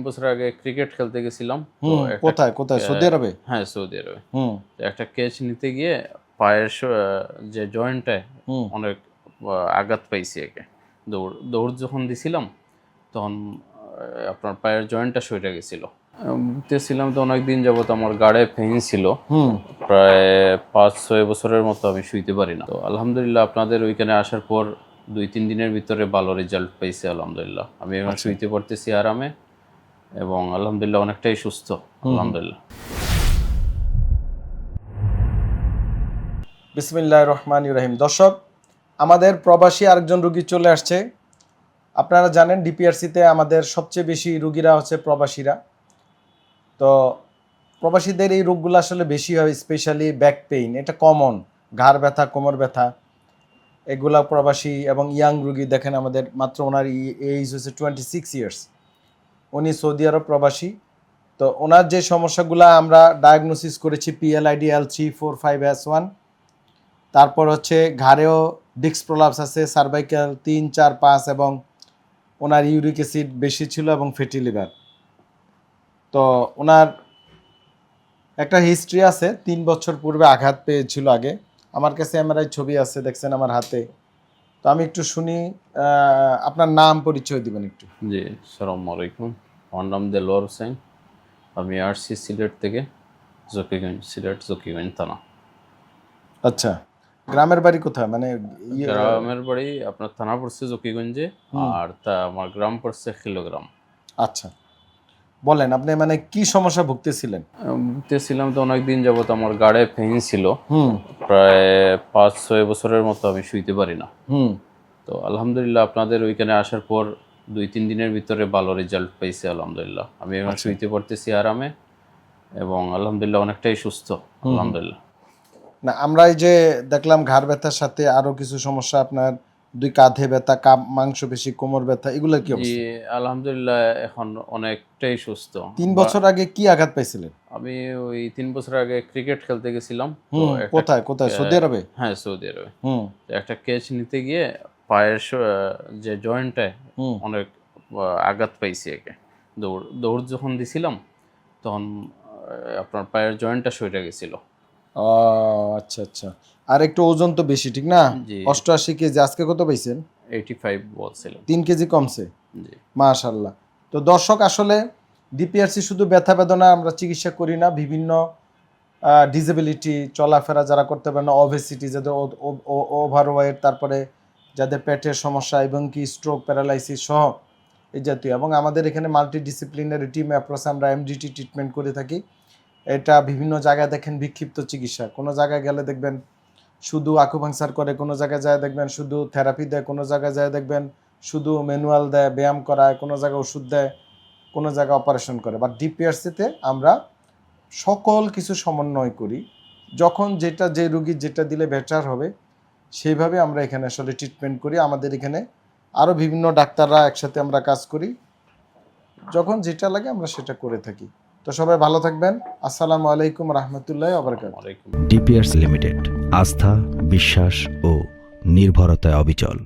বছর আগে ক্রিকেট খেলতে গেছিলাম। তো কোথায় কোথায়? সৌদি আরবে? হ্যাঁ, সৌদি আরবে। তো একটা ক্যাচ নিতে গিয়ে পায়ের যে জয়েন্টটায় অনেক আঘাত পাইছি একে। দৌড় যখন দিছিলাম তখন আপনার পায়ের জয়েন্টটা সইরে গেছিল। ছিলাম তো অনেকদিন যাবত আমার গাড়ে পেইন ছিল। প্রায় 5-6 বছরের মতো আমি শুইতে পারি না। তো আলহামদুলিল্লাহ আপনাদের ওইখানে আসার পর 2-3 দিনের ভিতরে ভালো রেজাল্ট পাইছি আলহামদুলিল্লাহ। আমি এখন শুইতে পারতেছি আরামে এবং আলহামদুলিল্লাহ অনেকটাই সুস্থ আলহামদুলিল্লাহ। বিসমিল্লাহির রহমানির রহিম। দর্শক, আমাদের প্রবাসী আরেকজন রুগী চলে আসছে। আপনারা জানেন ডিপিআরসিতে আমাদের সবচেয়ে বেশি রুগীরা হচ্ছে প্রবাসীরা। তো প্রবাসীদের এই রোগগুলো আসলে বেশি হয়, স্পেশালি ব্যাক পেইন, এটা কমন। ঘাড় ব্যথা, কোমর ব্যথা, এগুলা প্রবাসী এবং ইয়াং রুগী। দেখেন আমাদের মাত্র ওনার এজ হচ্ছে 26 ইয়ার্স। উনি সৌদি আরব প্রবাসী। তো ওনার যে সমস্যাগুলো আমরা ডায়াগনোসিস করেছি PLID L345S1, তারপর হচ্ছে ঘাড়েও ডিস্ক প্রলাপস আছে, সার্ভাইকাল 3, 4, 5 এবং ওনার ইউরিক অ্যাসিড বেশি ছিল এবং ফ্যাটি লিভার। তো ওনার একটা হিস্ট্রি আছে, 3 বছর পূর্বে আঘাত পেয়েছিল আগে। আমার কাছে MRI ছবি আছে, দেখছেন আমার হাতে। তো আমি একটু শুনি, আপনার নাম পরিচয় দিবেন একটু। জি, আসসালামু আলাইকুম। আমার নাম দেলোয়ার হোসেন। আমি আসছি সিলেট থেকে, জকিগঞ্জ, সিলেট জকিগঞ্জ থানা। আচ্ছা, গ্রামের বাড়ি কোথায়? মানে গ্রামের বাড়ি আপনার থানা পড়ছে জকিগঞ্জে, আর আমার গ্রাম পড়ছে খিলগ্রাম। আচ্ছা, বলেন আপনি মানে কি সমস্যা ভুগতেছিলেন? ভুগতেছিলাম তো অনেকদিন যাবত আমার গাড়ে পেইন ছিল। প্রায় 5-6 বছরের মতো আমি শুইতে পারি না। তো আলহামদুলিল্লাহ আপনাদের ওইখানে আসার পর 2-3 দিনের ভিতরে ভালো রেজাল্ট পাইছি আলহামদুলিল্লাহ। আমি এখন শুইতে পারতেছি আরামে এবং আলহামদুলিল্লাহ অনেকটাই সুস্থ আলহামদুলিল্লাহ। না, আমরা এই যে দেখলাম ঘাড় ব্যথার সাথে আরো কিছু সমস্যা, আপনার 2 কাঁধে ব্যথা, মাংসপেশি, কোমর ব্যথা, এগুলো কি জি, অবস্থা? আলহামদুলিল্লাহ এখন অনেকটাই সুস্থ। 3 বছর আগে কি আঘাত পাইছিলেন? আমি ওই 3 বছর আগে ক্রিকেট খেলতে গেছিলাম। তো কোথায় কোথায়? সৌদি আরবে? হ্যাঁ, সৌদি আরবে। তো একটা ক্যাচ নিতে গিয়ে পায়ের যে জয়েন্টটায় অনেক আঘাত পাইছি একে। দৌড় যখন দিছিলাম তখন আপনার পায়ের জয়েন্টটা সইরে গেছিল। ও আচ্ছা আচ্ছা। আর একটু ওজন তো বেশি, ঠিক না? জি, 88 কেজি। আজকে কত পাইছেন? 85 বলছিলাম। 3 কেজি কমছে। জি, মাশাআল্লাহ। তো দর্শক, আসলে ডিপিআরসি শুধু ব্যথা বেদনা আমরা চিকিৎসা করি না, বিভিন্ন ডিসেবিলিটি, চলাফেরা যারা করতে পারে না, অবেসিটি, যাদের ওভারওয়েট, তারপরে যাদের পেটের সমস্যা এবং কি স্ট্রোক, প্যারালাইসিস সহ এই জাতীয়। এবং আমাদের এখানে মাল্টিডিসিপ্লিনারি টিম অ্যাপ্রোচ, আমরা MDT ট্রিটমেন্ট করে থাকি। এটা বিভিন্ন জায়গায় দেখেন বিক্ষিপ্ত চিকিৎসা, কোনো জায়গায় গেলে দেখবেন শুধু আকুপাংচার করে, কোনো জায়গায় যায় দেখবেন শুধু থেরাপি দেয়, কোনো জায়গায় যায় দেখবেন শুধু ম্যানুয়াল দেয়, ব্যায়াম করায়, কোনো জায়গায় ওষুধ দেয়, কোনো জায়গায় অপারেশন করে। বাট ডিপিআরসিতে আমরা সকল কিছু সমন্বয় করি। যখন যেটা, যে রুগীর যেটা দিলে বেটার হবে সেইভাবে আমরা এখানে আসলে ট্রিটমেন্ট করি। আমাদের এখানে আরও বিভিন্ন ডাক্তাররা একসাথে আমরা কাজ করি, যখন যেটা লাগে আমরা সেটা করে থাকি। তো সবাই ভালো থাকবেন। আসসালামু আলাইকুম রহমতুল্লাহ ওয়া বারাকাতুহু। ডিপিআরসি লিমিটেড, আস্থা, বিশ্বাস ও নির্ভরতায় অবিচল।